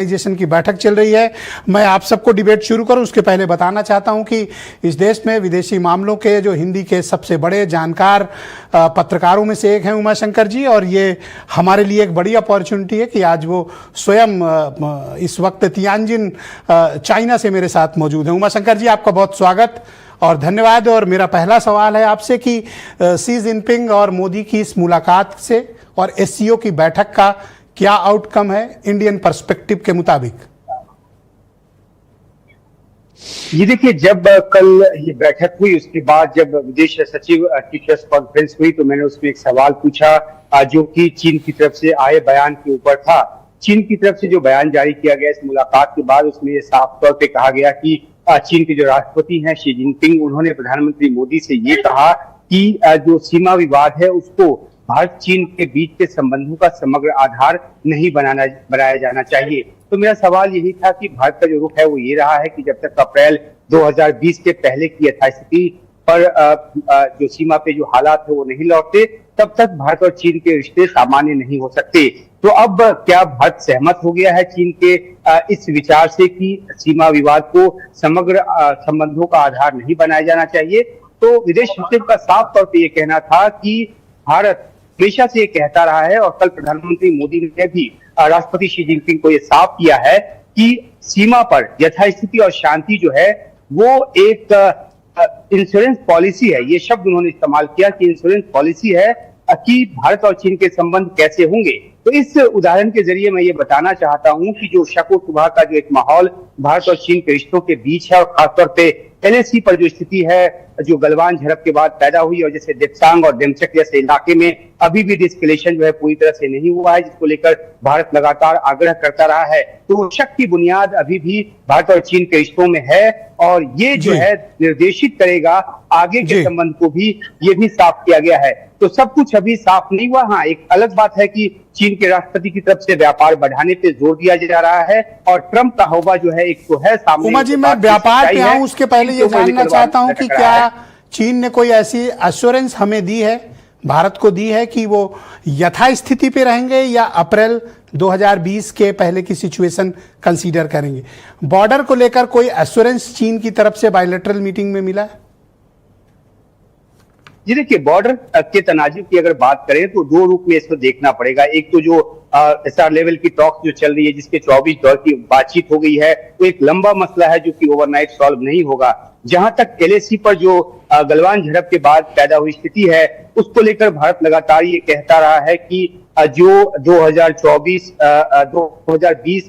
की बैठक चल रही है। मैं आप सबको डिबेट शुरू करूं उसके पहले बताना चाहता हूं कि इस देश में विदेशी मामलों के जो हिंदी के सबसे बड़े जानकार पत्रकारों में से एक हैं उमाशंकर जी, और ये हमारे लिए एक बड़ी अपॉर्चुनिटी है कि आज वो स्वयं इस वक्त तियानजिन चाइना से मेरे साथ मौजूद हैं। उमाशंकर जी, आपका बहुत स्वागत और धन्यवाद। और मेरा पहला सवाल है आपसे कि शी जिनपिंग और मोदी की इस मुलाकात से और एससीओ की बैठक का क्या आउटकम है इंडियन पर्सपेक्टिव के मुताबिक? ये देखिए, जब कल ये बैठक हुई उसके बाद जब विदेश सचिव की प्रेस कॉन्फ्रेंस हुई तो मैंने उसमें एक सवाल पूछा जो कि चीन की तरफ से आए बयान के ऊपर था। चीन की तरफ से जो बयान जारी किया गया इस मुलाकात के बाद उसमें ये साफ तौर पे कहा गया कि चीन के जो राष्ट्रपति हैं शी जिनपिंग, उन्होंने प्रधानमंत्री मोदी से ये कहा कि जो सीमा विवाद है उसको भारत चीन के बीच के संबंधों का समग्र आधार नहीं बनाया जाना चाहिए। तो मेरा सवाल यही था कि भारत का जो रुख है वो ये रहा है कि जब तक अप्रैल 2020 के पहले की यथास्थिति पर जो सीमा पे जो हालात है वो नहीं लौटते तब तक भारत और चीन के रिश्ते सामान्य नहीं हो सकते। तो अब क्या भारत सहमत हो गया है चीन के इस विचार से कि सीमा विवाद को समग्र संबंधों का आधार नहीं बनाया जाना चाहिए? तो विदेश सचिव का साफ तौर पर यह कहना था कि भारत हमेशा से ये कहता रहा है और कल प्रधानमंत्री मोदी ने भी राष्ट्रपति शी जिनपिंग को ये साफ किया है कि सीमा पर यथास्थिति और शांति जो है वो एक इंश्योरेंस पॉलिसी है। ये शब्द उन्होंने इस्तेमाल किया कि इंश्योरेंस पॉलिसी है कि भारत और चीन के संबंध कैसे होंगे। तो इस उदाहरण के जरिए मैं ये बताना चाहता हूं कि जो शक और शुबा का जो एक माहौल भारत और चीन के रिश्तों के बीच है और खासतौर पे एलएसी पर जो स्थिति है जो गलवान झड़प के बाद पैदा हुई और जैसे देप्सांग और डेमचक जैसे इलाके में अभी भी डिस्कलेशन जो है पूरी तरह से नहीं हुआ है, जिसको लेकर भारत लगातार आग्रह करता रहा है। तो शक की बुनियाद अभी भी भारत और चीन के रिश्तों में है और ये जो है निर्देशित करेगा आगे के संबंध को भी, ये भी साफ किया गया है। तो सब कुछ अभी साफ नहीं हुआ। हाँ, एक अलग बात है कि चीन के राष्ट्रपति की तरफ से व्यापार बढ़ाने पे जोर दिया जा रहा है और ट्रंप का हौबा जो है एक तो है सामने। उमा जी, मैं व्यापार पे आऊं उसके पहले ये जानना चाहता हूं कि क्या चीन ने कोई ऐसी एश्योरेंस हमें दी है, भारत को दी है कि वो यथास्थिति पे रहेंगे या अप्रैल 2020 के पहले की सिचुएशन कंसीडर करेंगे? बॉर्डर को लेकर कोई एश्योरेंस चीन की तरफ से बायलैटरल मीटिंग में मिला है? जी देखिए, बॉर्डर के तनाजुब की अगर बात करें तो दो रूप में इसको देखना पड़ेगा। एक तो जो एसआर लेवल की टॉक्स जो चल रही है जिसके 24 दौर की बातचीत हो गई है, तो एक लंबा मसला है जो कि ओवरनाइट सॉल्व नहीं होगा। जहां तक एलएसी पर जो गलवान झड़प के बाद पैदा हुई स्थिति है उसको लेकर भारत लगातार ये कहता रहा है कि जो 2020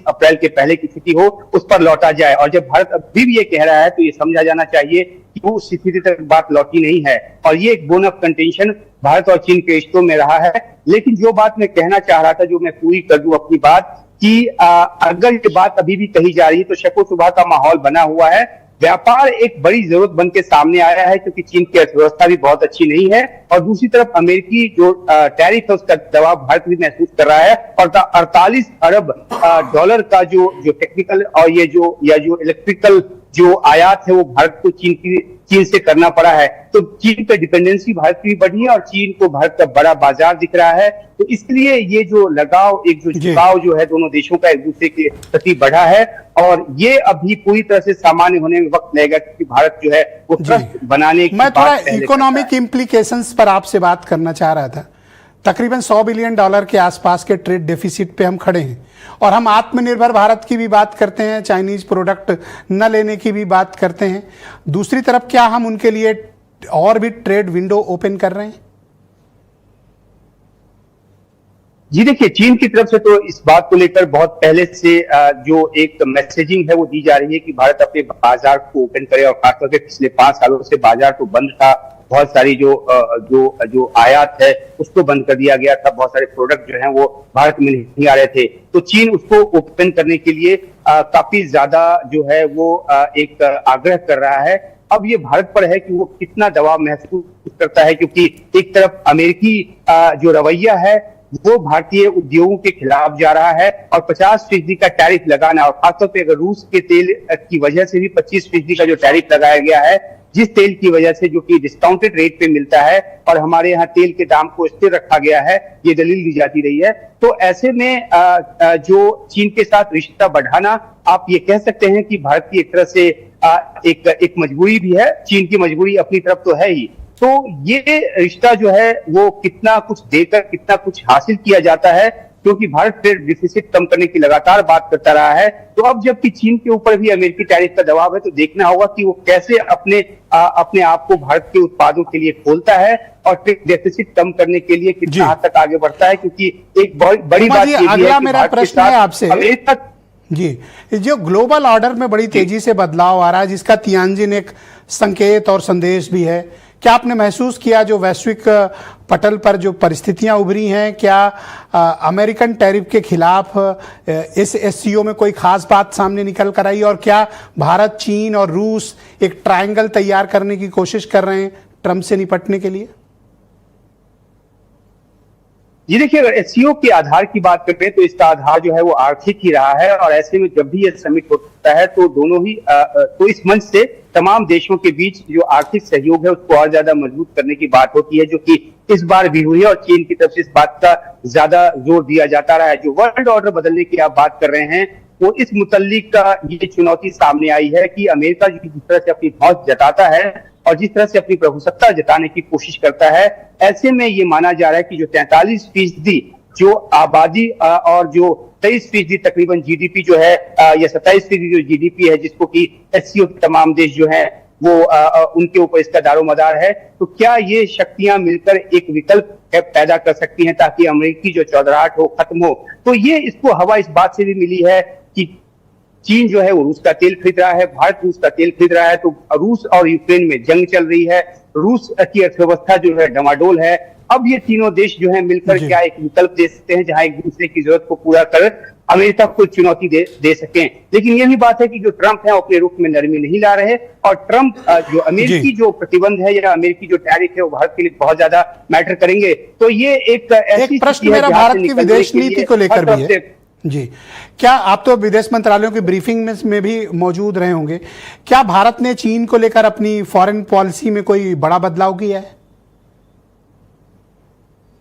अप्रैल के पहले की स्थिति हो उस पर लौटा जाए। और जब भारत अभी भी ये कह रहा है तो ये समझा जाना चाहिए कि वो स्थिति तक बात लौटी नहीं है और ये एक बोन ऑफ कंटेंशन भारत और चीन के रिश्तों में रहा है। लेकिन जो बात मैं कहना चाह रहा था, जो मैं पूरी कर दूं अपनी बात, कि अगर ये बात अभी भी कही जा रही है तो शको शुबा का माहौल बना हुआ है। व्यापार एक बड़ी जरूरत बन के सामने आया है क्योंकि चीन की अर्थव्यवस्था भी बहुत अच्छी नहीं है और दूसरी तरफ अमेरिकी जो टैरिफ है उसका दबाव भारत भी महसूस कर रहा है और 48 अरब डॉलर का जो टेक्निकल और ये जो इलेक्ट्रिकल जो आयात है वो भारत को चीन से करना पड़ा है। तो चीन पे डिपेंडेंसी भारत की भी बढ़ी है और चीन को भारत का बड़ा बाजार दिख रहा है। तो इसलिए ये जो लगाव, एक जो झुकाव जो है दोनों देशों का एक दूसरे के प्रति बढ़ा है और ये अभी पूरी तरह से सामान्य होने में वक्त लगेगा क्योंकि भारत जो है वो ट्रस्ट बनाने की मैं थोड़ा इकोनॉमिक इम्प्लीकेशंस पर आपसे बात करना चाह रहा था। तकरीबन $100 बिलियन के आसपास के ट्रेड डेफिसिट पे हम खड़े हैं और हम आत्मनिर्भर भारत की भी बात करते हैं, चाइनीज प्रोडक्ट न लेने की भी बात करते हैं। दूसरी तरफ क्या हम उनके लिए और भी ट्रेड विंडो ओपन कर रहे हैं? जी देखिए, चीन की तरफ से तो इस बात को लेकर बहुत पहले से जो एक मैसेजिंग है वो दी जा रही है कि भारत अपने बाजार को ओपन करे और खासतौर पे पिछले 5 सालों से बाजार तो बंद था। बहुत सारी जो आयात है उसको बंद कर दिया गया था, बहुत सारे प्रोडक्ट जो हैं वो भारत में नहीं आ रहे थे। तो चीन उसको ओपन करने के लिए काफी ज्यादा जो है वो एक आग्रह कर रहा है। अब ये भारत पर है कि वो कितना दबाव महसूस करता है क्योंकि एक तरफ अमेरिकी जो रवैया है वो भारतीय उद्योगों के खिलाफ जा रहा है और 50% का टैरिफ लगाना और खासतौर पे अगर रूस के तेल की वजह से भी 25% का जो टैरिफ लगाया गया है जिस तेल की वजह से जो कि डिस्काउंटेड रेट पे मिलता है और हमारे यहाँ तेल के दाम को स्थिर रखा गया है, ये दलील दी जाती रही है। तो ऐसे में जो चीन के साथ रिश्ता बढ़ाना, आप ये कह सकते हैं कि भारत की एक तरह से एक मजबूरी भी है, चीन की मजबूरी अपनी तरफ तो है ही। तो ये रिश्ता जो है वो कितना कुछ देकर कितना कुछ हासिल किया जाता है, क्योंकि भारत ट्रेड डिफिसिट कम करने की लगातार बात करता रहा है। तो अब जबकि चीन के ऊपर भी अमेरिकी टैरिफ का दबाव है, तो देखना होगा कि वो कैसे अपने आप को भारत के उत्पादों के लिए खोलता है और ट्रेड डेफिसिट कम करने के लिए कितना हद तक आगे बढ़ता है। क्योंकि एक बड़ी बात ये भी है अगला कि मेरा प्रश्न है आपसे अमेरिका जी, जो ग्लोबल ऑर्डर में बड़ी तेजी से बदलाव आ रहा है, जिसका तियानजिन एक संकेत और संदेश भी है, क्या आपने महसूस किया जो वैश्विक पटल पर जो परिस्थितियां उभरी हैं, क्या अमेरिकन टैरिफ के खिलाफ इस एससीओ में कोई खास बात सामने निकल कर आई, और क्या भारत, चीन और रूस एक ट्रायंगल तैयार करने की कोशिश कर रहे हैं ट्रंप से निपटने के लिए? ये देखिए, अगर एससीओ के आधार की बात करते हैं तो इसका आधार जो है वो आर्थिक ही रहा है, और ऐसे में जब भी ये समिट होता है तो दोनों ही तो इस मंच से तमाम देशों के बीच जो आर्थिक सहयोग है उसको और ज्यादा मजबूत करने की बात होती है, जो कि इस बार भी हुई है। और चीन की तरफ से इस बात का ज्यादा जोर दिया जाता रहा है। जो वर्ल्ड ऑर्डर बदलने की आप बात कर रहे हैं, वो इस मुतल्लिक का ये चुनौती सामने आई है कि अमेरिका जिस तरह से अपनी पहुंच जताता है और जिस तरह से अपनी प्रभुसत्ता जताने की कोशिश करता है, ऐसे में ये माना जा रहा है कि जो 43% जो आबादी और जो 23% तकरीबन जीडीपी जो है, या 27% जो जीडीपी है, जिसको कि एससीओ के तमाम देश जो है वो उनके ऊपर इसका दारोमदार है, तो क्या ये शक्तियां मिलकर एक विकल्प पैदा कर सकती हैं ताकि अमेरिकी जो चौधराहट हो खत्म हो? तो ये इसको हवा इस बात से भी मिली है कि चीन जो है वो रूस का तेल खरीद रहा है, भारत रूस का तेल खरीद रहा है, तो रूस और यूक्रेन में जंग चल रही है, रूस की अर्थव्यवस्था जो है डमाडोल है। अब ये तीनों देश जो है मिलकर क्या एक विकल्प दे सकते हैं जहां एक दूसरे की जरूरत को पूरा कर अमेरिका को चुनौती दे सकें। लेकिन ये भी बात है कि जो ट्रंप है अपने रुख में नरमी नहीं ला रहे, और ट्रंप जो अमेरिकी जो प्रतिबंध है या अमेरिकी जो टैरिफ है वो भारत के लिए बहुत ज्यादा मैटर करेंगे। तो ये एक ऐसी प्रश्न मेरा भारत की विदेश नीति को लेकर भी है जी। क्या आप तो विदेश मंत्रालयों की ब्रीफिंग में भी मौजूद रहे होंगे, क्या भारत ने चीन को लेकर अपनी फॉरेन पॉलिसी में कोई बड़ा बदलाव किया है?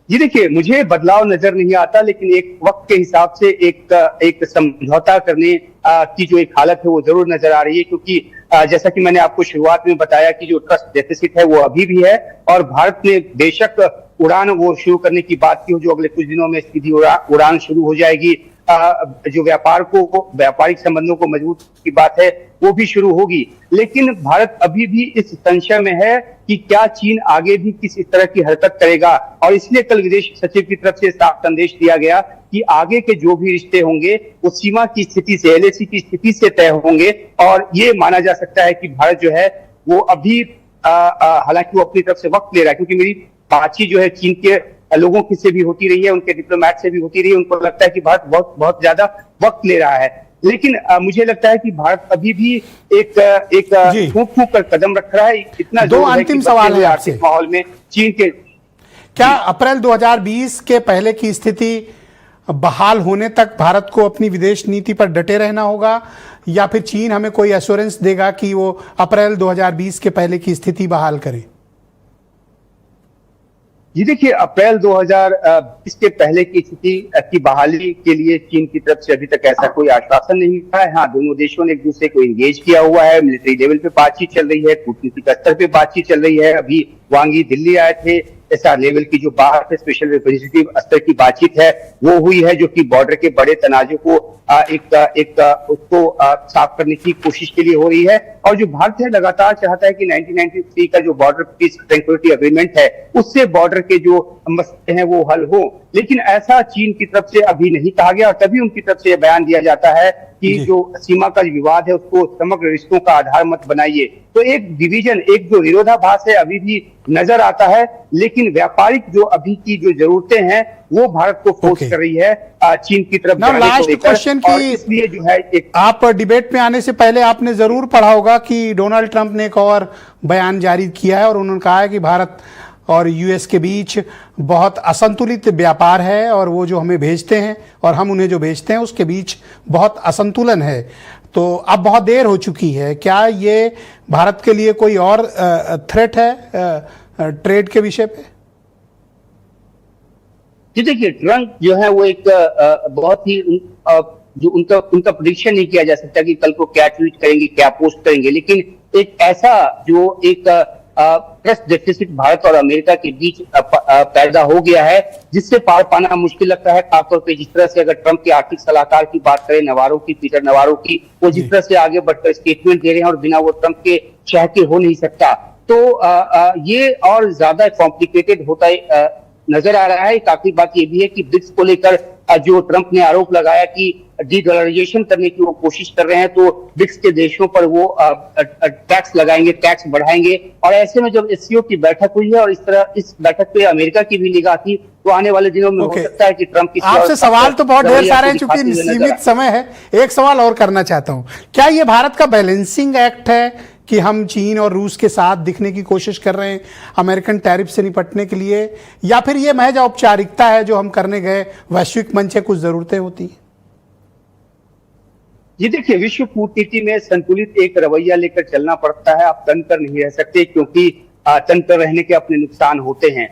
ये देखिए, मुझे बदलाव नजर नहीं आता, लेकिन एक वक्त के हिसाब से एक समझौता करने की जो एक हालत है वो जरूर नजर आ रही है। क्योंकि जैसा कि मैंने आपको शुरुआत में बताया कि जो ट्रस्ट डेफिसिट है वो अभी भी है, और भारत ने बेशक उड़ान वो शुरू करने की बात की हो, जो अगले कुछ दिनों में सीधी उड़ान शुरू हो जाएगी। जो व्यापारिक संबंधों को मजबूत की बात है वो भी शुरू होगी। लेकिन भारत अभी भी इस संशय में है कि क्या चीन आगे भी किसी तरह की हरकत करेगा, और इसलिए कल विदेश सचिव की तरफ से साफ संदेश दिया गया कि आगे के जो भी रिश्ते होंगे वो सीमा की स्थिति से, एलएसी की स्थिति से तय होंगे। और ये माना जा सकता है कि भारत जो है वो अभी हालांकि वो अपनी तरफ से वक्त ले रहा है, क्योंकि मेरी बातचीत जो है चीन के लोगों की से भी होती रही है, उनके डिप्लोमेट से भी होती रही है, उनको लगता है कि भारत बहुत ज्यादा वक्त ले रहा है। लेकिन मुझे लगता है कि भारत अभी भी एक फूंक कर कदम रख रहा है। इतना दो अंतिम सवाल है आपसे माहौल में चीन के, क्या अप्रैल 2020 के पहले की स्थिति बहाल होने तक भारत को अपनी विदेश नीति पर डटे रहना होगा, या फिर चीन हमें कोई एश्योरेंस देगा कि वो अप्रैल 2020 के पहले की स्थिति बहाल करे? ये देखिए, अप्रैल 2020 के पहले की स्थिति की बहाली के लिए चीन की तरफ से अभी तक ऐसा कोई आश्वासन नहीं मिला है। हाँ, दोनों देशों ने एक दूसरे को एंगेज किया हुआ है, मिलिट्री लेवल पे बातचीत चल रही है, कूटनीतिक स्तर पे बातचीत चल रही है। अभी वांग यी दिल्ली आए थे, एसआर लेवल की जो बाहर से स्पेशल रिप्रेजेंटेटिव स्तर की बातचीत है वो हुई है, जो कि बॉर्डर के बड़े तनाजों को उसको साफ करने की कोशिश के लिए हो रही है। और जो भारत है लगातार चाहता है कि 1993 का जो बॉर्डर पीस ट्रैंक्विलिटी एग्रीमेंट है उससे बॉर्डर के जो मसले हैं वो हल हो। लेकिन ऐसा चीन की तरफ से अभी नहीं कहा गया, और तभी उनकी तरफ से यह बयान दिया जाता है कि जो सीमा का विवाद है उसको समग्र रिश्तों का आधार मत बनाइए। तो एक डिवीजन, एक जो विरोधाभास है अभी भी नजर आता है। लेकिन व्यापारिक जो अभी की जो जरूरतें हैं वो भारत को फोर्स कर रही है चीन की तरफ जाने को लेकर। क्वेश्चन की, इसलिए जो है आप डिबेट में आने से पहले आपने जरूर पढ़ा होगा कि डोनाल्ड ट्रंप ने एक और बयान जारी किया है और उन्होंने कहा है कि भारत और यूएस के बीच बहुत असंतुलित व्यापार है, और वो जो हमें भेजते हैं और हम उन्हें जो भेजते हैं उसके बीच बहुत असंतुलन है। तो अब बहुत देर हो चुकी है, क्या ये भारत के लिए कोई और थ्रेट है ट्रेड के विषय पे? जी देखिए, ट्रम्प जो है वो एक बहुत ही जो उनका प्रेडिक्शन नहीं किया जा सकता कि कल को क्या ट्वीट करेंगे, क्या पोस्ट करेंगे, लेकिन एक ऐसा जो एक ट्रस्ट डेफिसिट भारत और अमेरिका के बीच पैदा हो गया है, जिससे पार पाना मुश्किल लगता है। खासतौर पे जिस तरह से अगर ट्रम्प के आर्थिक सलाहकार की बात करें, नवारो की, पीटर नवारो की, वो जिस तरह से आगे बढ़कर स्टेटमेंट दे रहे हैं और बिना वो ट्रम्प के चाहते हो नहीं सकता, तो ये और ज्यादा कॉम्प्लिकेटेड होता नजर आ रहा है। एक आखिरी बात ये भी है कि ब्रिक्स को लेकर जो ट्रम्प ने आरोप लगाया कि डी-डॉलराइजेशन करने की वो कोशिश कर रहे हैं, तो ब्रिक्स के देशों पर वो टैक्स लगाएंगे, टैक्स बढ़ाएंगे। और ऐसे में जब एससीओ की बैठक हुई है और इस बैठक पे अमेरिका की भी निगाह थी, तो आने वाले दिनों में हो सकता है कि ट्रम्प की आपसे सवाल तो बहुत ढेर सारे हैं, चूंकि सीमित समय है। एक सवाल और करना चाहता हूं, क्या ये भारत का बैलेंसिंग एक्ट है कि हम चीन और रूस के साथ दिखने की कोशिश कर रहे हैं अमेरिकन टैरिफ से निपटने के लिए, या फिर ये महज औपचारिकता है जो हम करने गए, वैश्विक मंच है, कुछ जरूरतें होती हैं? ये देखिए, विश्व कूटनीति में संतुलित एक रवैया लेकर चलना पड़ता है। आप तन कर नहीं रह सकते, क्योंकि तन कर रहने के अपने नुकसान होते हैं।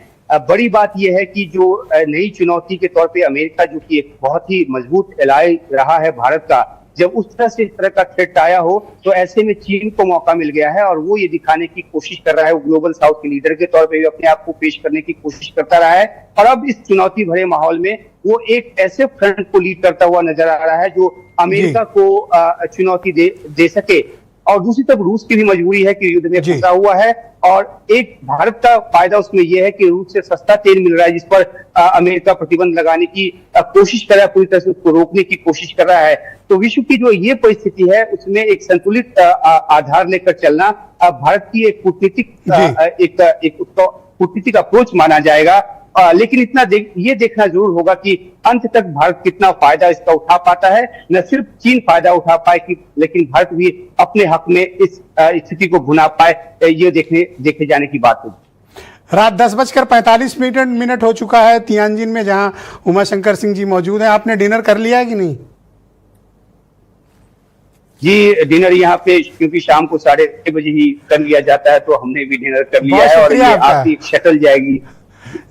बड़ी बात यह है कि जो नई चुनौती के तौर पे अमेरिका, जो कि एक बहुत ही मजबूत एलाय रहा है भारत का, जब उस तरह से इस तरह का थ्रेट आया हो, तो ऐसे में चीन को मौका मिल गया है और वो ये दिखाने की कोशिश कर रहा है, वो ग्लोबल साउथ के लीडर के तौर पे भी अपने आप को पेश करने की कोशिश करता रहा है। और अब इस चुनौती भरे माहौल में वो एक ऐसे फ्रंट को लीड करता हुआ नजर आ रहा है जो अमेरिका को चुनौती दे सके। और दूसरी तरफ रूस की भी मजबूरी है कि युद्ध में फंसा हुआ है, और एक भारत का फायदा उसमें यह है कि रूस से सस्ता तेल मिल रहा है, जिस पर अमेरिका प्रतिबंध लगाने की कोशिश कर रहा है, पूरी तरह से उसको रोकने की कोशिश कर रहा है। तो विश्व की जो ये परिस्थिति है, उसमें एक संतुलित आधार लेकर चलना भारत की एक कूटनीतिक अप्रोच माना जाएगा। लेकिन इतना ये देखना जरूर होगा कि अंत तक भारत कितना फायदा इसका उठा पाता है। न सिर्फ चीन फायदा उठा पाए, लेकिन भारत भी अपने हक में इस स्थिति को भुना पाए, ये देखे जाने की बात होगी। रात 10:45 हो चुका है तियानजिन में, जहां उमाशंकर सिंह जी मौजूद हैं। आपने डिनर कर लिया है कि नहीं? जी, डिनर यहाँ पे क्योंकि शाम को 6:30 बजे ही कर लिया जाता है, तो हमने भी डिनर कर लिया है, और ये आपकी शटल जाएगी,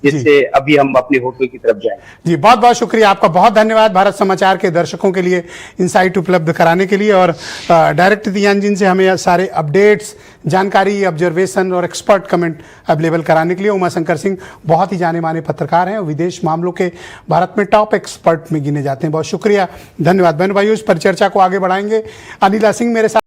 जिससे अभी हम अपने होटल की तरफ जाएंगे। जी, बहुत बहुत शुक्रिया आपका, बहुत धन्यवाद भारत समाचार के दर्शकों के लिए इनसाइट उपलब्ध कराने के लिए, और डायरेक्ट तियानजिन से हमें सारे अपडेट्स, जानकारी, ऑब्जर्वेशन और एक्सपर्ट कमेंट अवेलेबल कराने के लिए। उमाशंकर सिंह बहुत ही जाने माने पत्रकार हैं और विदेश मामलों के भारत में टॉप एक्सपर्ट में गिने जाते हैं। बहुत शुक्रिया, धन्यवाद। बहन भाइयों, इस परिचर्चा को आगे बढ़ाएंगे। अनिला सिंह मेरे साथ